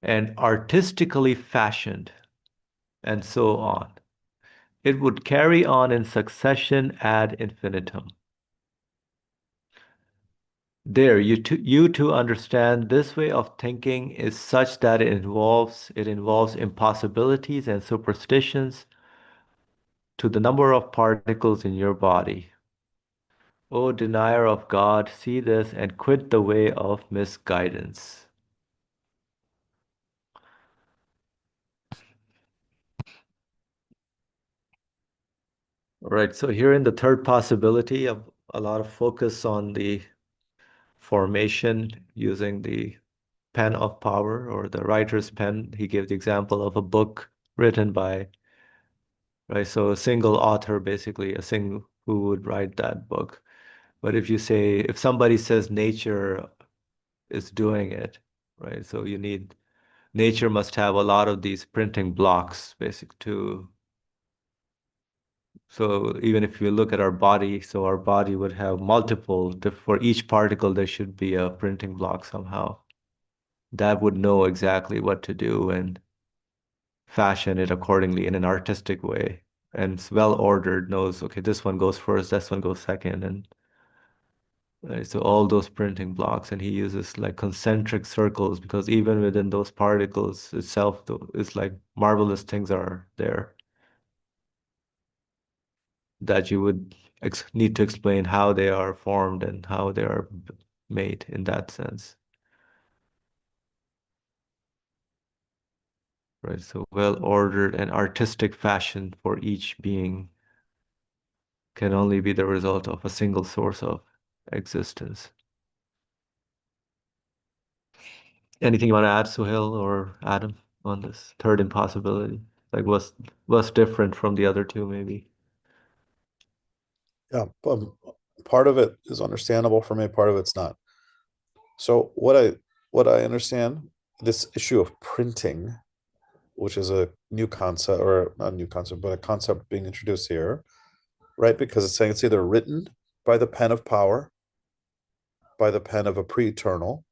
and artistically fashioned, and so on. It would carry on in succession ad infinitum. There, you to understand this way of thinking is such that it involves impossibilities and superstitions to the number of particles in your body. O denier of God, see this and quit the way of misguidance. All right, so here in the third possibility of a lot of focus on the formation using the pen of power or the writer's pen. He gave the example of a book written by, right? So a single author, basically, a single who would write that book. But if you say, if somebody says nature is doing it, right? So you need, nature must have a lot of these printing blocks, basic to, so even if you look at our body, so our body would have multiple, for each particle, there should be a printing block somehow that would know exactly what to do and fashion it accordingly in an artistic way. And it's well ordered, knows, okay, this one goes first, this one goes second. And so all those printing blocks, and he uses like concentric circles because even within those particles itself, it's like marvelous things are there that you would need to explain how they are formed and how they are made in that sense. Right, so well-ordered and artistic fashion for each being can only be the result of a single source of existence. Anything you want to add, Suhail or Adam, on this third impossibility? Like what's different from the other two, maybe? Yeah, part of it is understandable for me, part of it's not. So what I understand, this issue of printing, which is a new concept, or not a new concept, but a concept being introduced here, right? Because it's saying it's either written by the pen of power, by the pen of a pre-eternal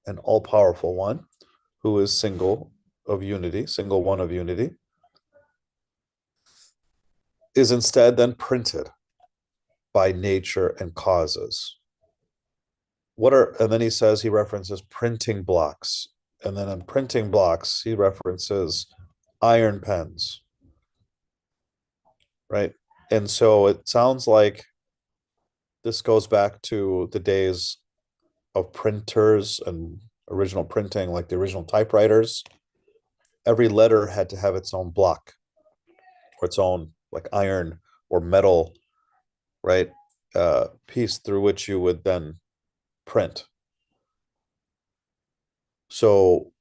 and all-powerful one, who is single of unity, single one of unity, is instead then printed by nature and causes. And then he references printing blocks. And then in printing blocks, he references iron pens, right? And so it sounds like this goes back to the days of printers and original printing, like the original typewriters. Every letter had to have its own block or its own like iron or metal, right? Piece through which you would then print. So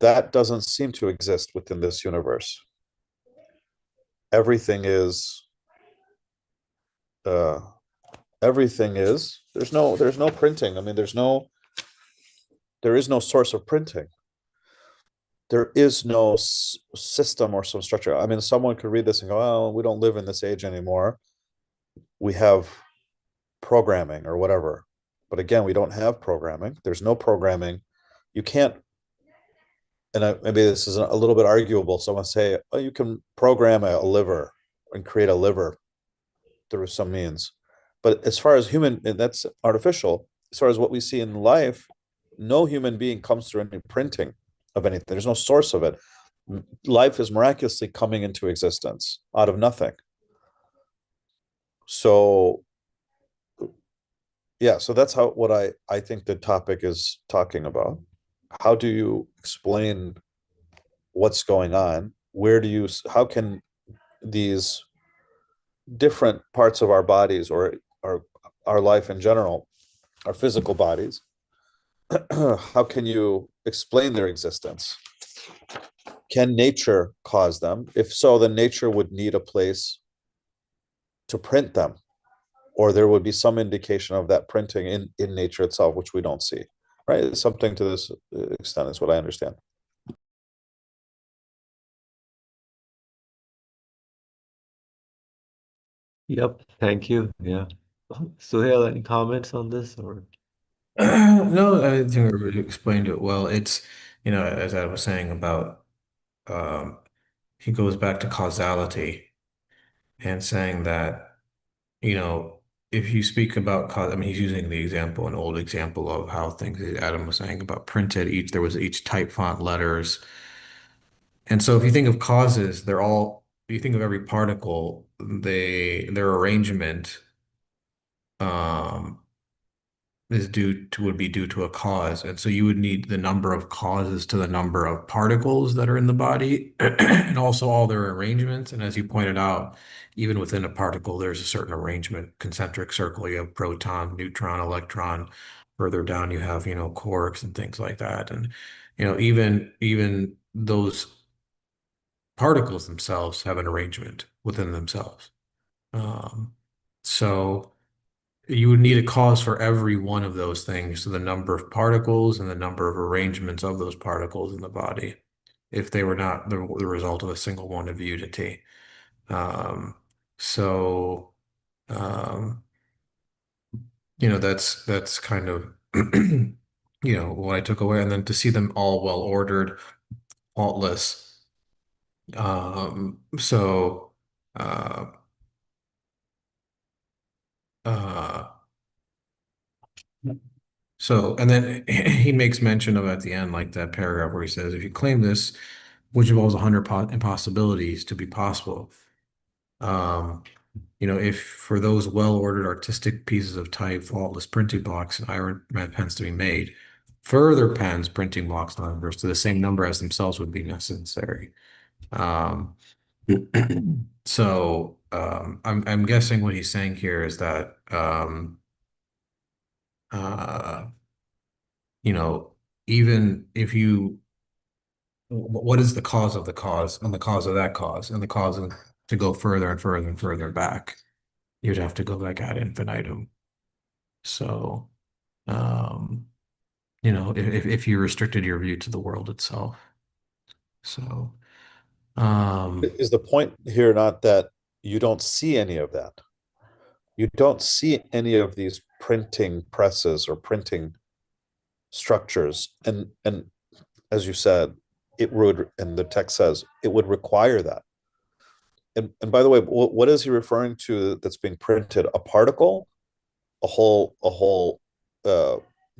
that doesn't seem to exist within this universe. Everything is uh there's no printing. I mean, there is no source of printing. There is no system or some structure. I mean, someone could read this and go, oh, we don't live in this age anymore. We have programming or whatever. But again, we don't have programming. There's no programming. You can't, maybe this is a little bit arguable. Someone say, oh, you can program a liver and create a liver through some means. But as far as human, and that's artificial, as far as what we see in life, no human being comes through any printing of anything. There's no source of it. Life is miraculously coming into existence out of nothing. So yeah, so that's what I think the topic is talking about. How do you explain what's going on? How can these different parts of our bodies, or our life in general, our physical bodies, how can you explain their existence? Can nature cause them? If so, then nature would need a place to print them, or there would be some indication of that printing in nature itself, which we don't see, right? Something to this extent is what I understand. Yep, thank you. Yeah. Suhail, any comments on this or? No, I think everybody explained it well. It's, as I was saying about, um, he goes back to causality and saying that, you know, if you speak about cause, I mean, he's using the example, an old example of how things Adam was saying about printed, there was each type font letters. And so if you think of causes, you think of every particle, their arrangement, um, would be due to a cause. And so you would need the number of causes to the number of particles that are in the body and also all their arrangements. And as you pointed out, even within a particle, there's a certain arrangement, concentric circle, you have proton, neutron, electron. Further down, you have, quarks and things like that. And, even those particles themselves have an arrangement within themselves. Um, so you would need a cause for every one of those things, so the number of particles and the number of arrangements of those particles in the body, if they were not the result of a single one of unity. Um, so, um, that's kind of, what I took away. And then to see them all well ordered, faultless. So, uh, uh, and then he makes mention of at the end, like that paragraph where he says, if you claim this, which involves 100 impossibilities to be possible, um, if for those well-ordered artistic pieces of type, faultless printing blocks, and iron pens to be made, further pens, printing blocks, numbers to the same number as themselves would be necessary. Um, so I'm guessing what he's saying here is that uh, you know, even if you, what is the cause of the cause and the cause of that cause and the cause of, to go further and further and further back, you'd have to go back ad infinitum. So, um, if you restricted your view to the world itself. So, Is the point here not that you don't see any of that? You don't see any of these printing presses or printing structures, and as you said, it would, and the text says it would require that. And by the way, what is he referring to that's being printed? A particle, a whole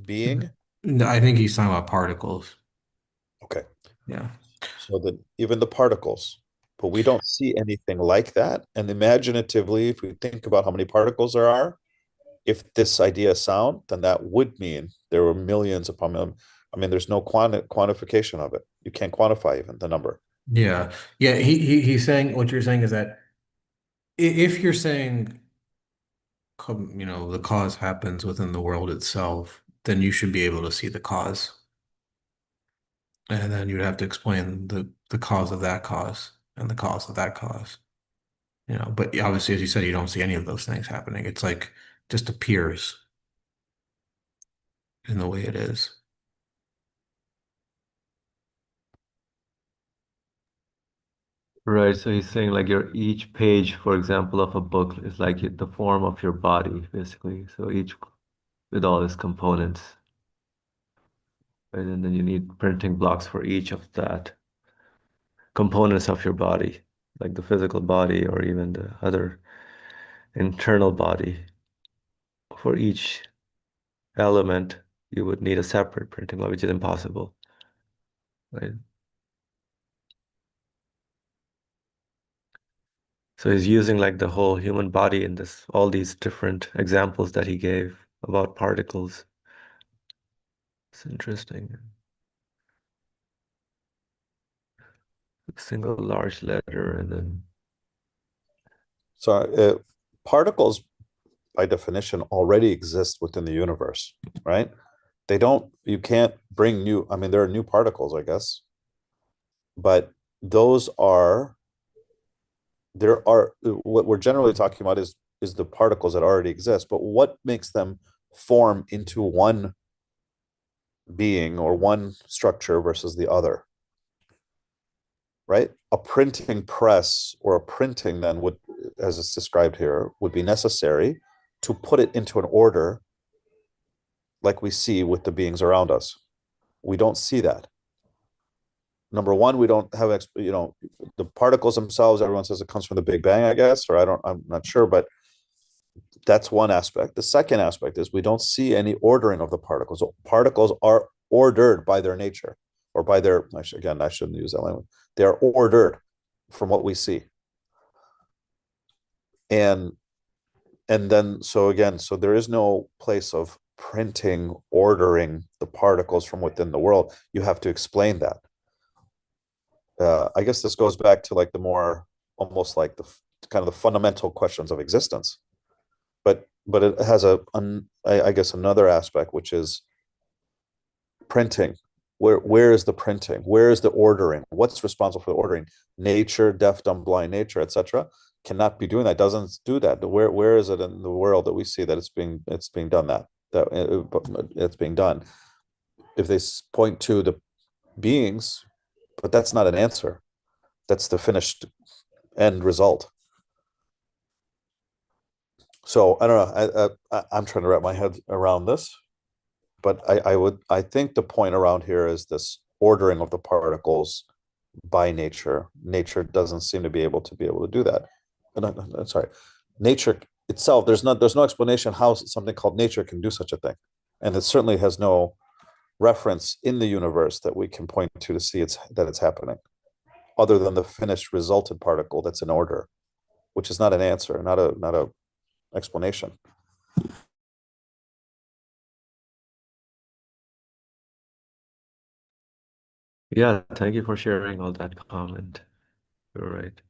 being? no, I think he's talking about particles. Okay, Yeah. so that even the particles, but we don't see anything like that. And imaginatively, if we think about how many particles there are, if this idea is sound, then that would mean there were millions upon millions. I mean, there's no quantification of it. You can't quantify even the number. Yeah. Yeah. He's saying what you're saying is that if you're saying, the cause happens within the world itself, then you should be able to see the cause. And then you'd have to explain the cause of that cause and the cause of that cause. But obviously, as you said, you don't see any of those things happening. It's like just appears in the way it is. Right, so he's saying like your each page, for example, of a book is like the form of your body, basically. So each with all its components, right? And then you need printing blocks for each of that components of your body, like the physical body or even the other internal body. For each element, you would need a separate printing block, which is impossible, right? So he's using like the whole human body in this, all these different examples that he gave about particles. It's interesting. A single large letter and then So particles, by definition, already exist within the universe, right? They don't, you can't bring new, I mean, there are new particles, I guess, but those are, there are, what we're generally talking about is the particles that already exist, but what makes them form into one being or one structure versus the other, right? A printing press or a printing then would, as it's described here, would be necessary to put it into an order like we see with the beings around us. We don't see that. Number one, we don't have, the particles themselves. Everyone says it comes from the Big Bang, I guess, or I'm not sure, but that's one aspect. The second aspect is we don't see any ordering of the particles. Particles are ordered by their nature or by their, again, I shouldn't use that language. They are ordered from what we see. And then so again, so there is no place of printing, ordering the particles from within the world. You have to explain that. I guess this goes back to like the more almost like the kind of the fundamental questions of existence. But it has I guess another aspect, which is printing. Where is the printing? Where is the ordering? What's responsible for the ordering? Nature, deaf, dumb, blind nature, etc. cannot be doing that. Doesn't do that. Where is it in the world that we see that it's being done that it's being done? If they point to the beings, but that's not an answer. That's the finished end result. So I don't know. I'm trying to wrap my head around this, but I think the point around here is this ordering of the particles by nature. Nature doesn't seem to be able to do that. And I'm sorry, nature itself. There's no explanation how something called nature can do such a thing, and it certainly has no reference in the universe that we can point to see it's happening, other than the finished resulted particle that's in order, which is not an answer, not a explanation. yeah, thank you for sharing all that comment. You're right.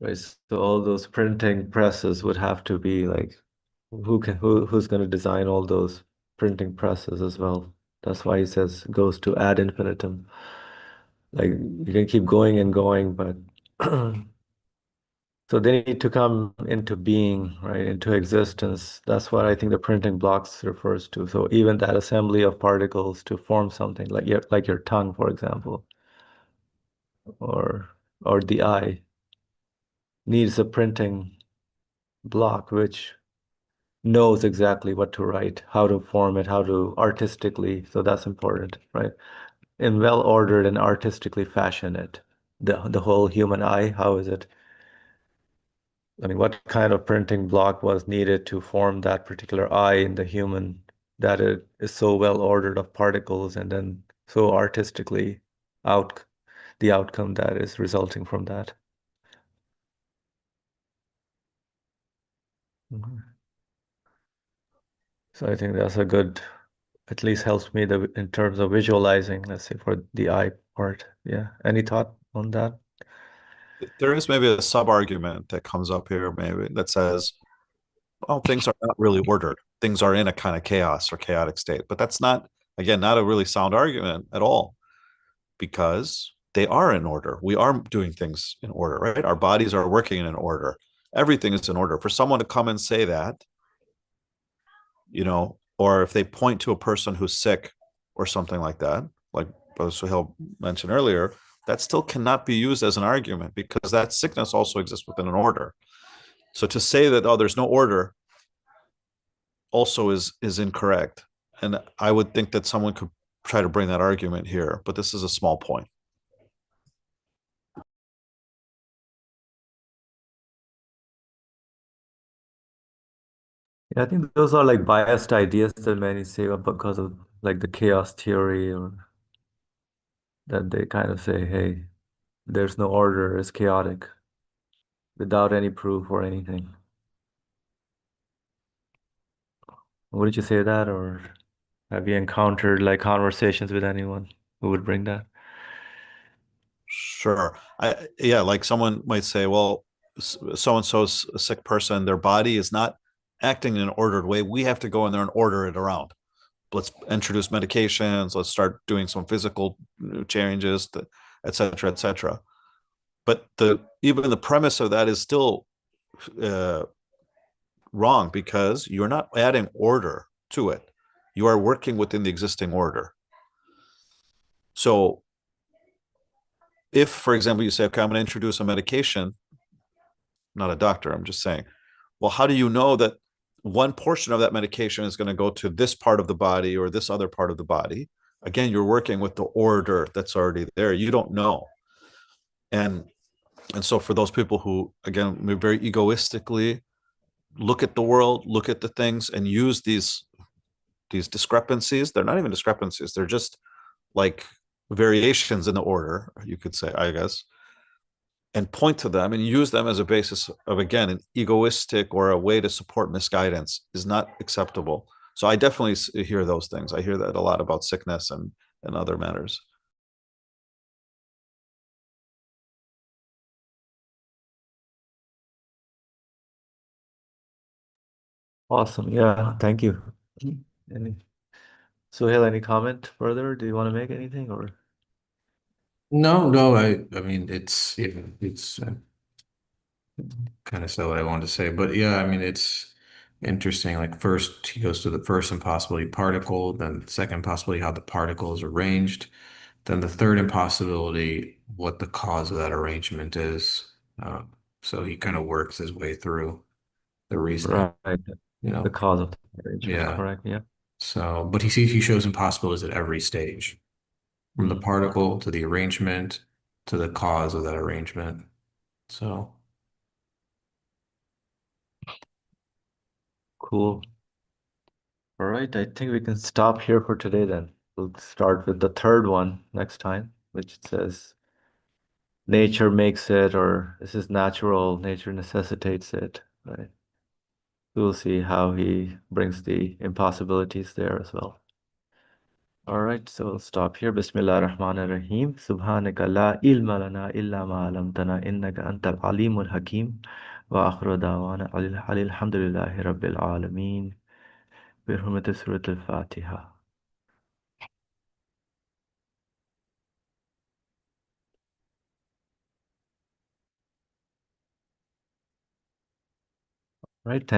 right? So all those printing presses would have to be like, who's going to design all those printing presses as well? That's why he says goes to ad infinitum. Like you can keep going and going, but so they need to come into being, right, into existence. That's what I think the printing blocks refers to. So even that assembly of particles to form something like your tongue, for example, or the eye needs a printing block which knows exactly what to write, how to form it, how to artistically. So that's important, right? In well ordered and artistically fashion it. The whole human eye, how is it? I mean, what kind of printing block was needed to form that particular eye in the human that it is so well ordered of particles and then so artistically out the outcome that is resulting from that. Mhm. So I think that's a good, at least helps me in terms of visualizing, let's say for the eye part. Yeah. Any thought on that? There is maybe a sub-argument that comes up here, maybe that says, oh, things are not really ordered. Things are in a kind of chaos or chaotic state. But that's not, again, not a really sound argument at all, because they are in order. We are doing things in order, right? Our bodies are working in an order. Everything is in order. For someone to come and say that, or if they point to a person who's sick or something like that, like Brother Suhail mentioned earlier, that still cannot be used as an argument because that sickness also exists within an order. So to say that, oh, there's no order also is incorrect. And I would think that someone could try to bring that argument here, but this is a small point. Yeah, I think those are like biased ideas that many say because of like the chaos theory, or that they kind of say, hey, there's no order, it's chaotic without any proof or anything. Would you say that, or have you encountered like conversations with anyone who would bring that? Sure. Yeah, like someone might say, well, so and so's a sick person, their body is not acting in an ordered way. We have to go in there and order it around. Let's introduce medications. Let's start doing some physical changes, et cetera, et cetera. But even the premise of that is still uh, wrong because you're not adding order to it. You are working within the existing order. So if, for example, you say, okay, I'm going to introduce a medication, I'm not a doctor, I'm just saying, well, how do you know that one portion of that medication is going to go to this part of the body or this other part of the body? Again, you're working with the order that's already there. You don't know. And so for those people who, again, very egoistically look at the world, look at the things, and use these discrepancies, they're not even discrepancies, they're just like variations in the order, you could say, I guess, and point to them and use them as a basis of, again, an egoistic or a way to support misguidance is not acceptable. So I definitely hear those things. I hear that a lot about sickness and other matters. Awesome. Yeah, thank you. Any, Suhail, any comment further? Do you want to make anything or? No, no, I mean it's kind of said what I wanted to say, but yeah, I mean it's interesting. Like first he goes to the first impossibility particle, then the second possibility how the particle is arranged, then the third impossibility what the cause of that arrangement is. Uh, so he kind of works his way through the reasoning, Right. you The know. cause of the arrangement, Yeah. correct? Yeah. So, but he shows impossibilities at every stage, from the Mm, particle to the arrangement to the cause of that arrangement. So. cool. All right. I think we can stop here for today then. We'll start with the third one next time, which says nature makes it, or this is natural, nature necessitates it, right? We'll see how he brings the impossibilities there as well. All right, so we'll stop here. Bismillah ar-Rahman ar-Rahim. Subhanaka la ilma lana illa ma alamtana innaka antal alimul hakim. Wa akhiru da'wana alhamdulillahi rabbil alameen. Bi hurmati Surat al-Fatiha. Right.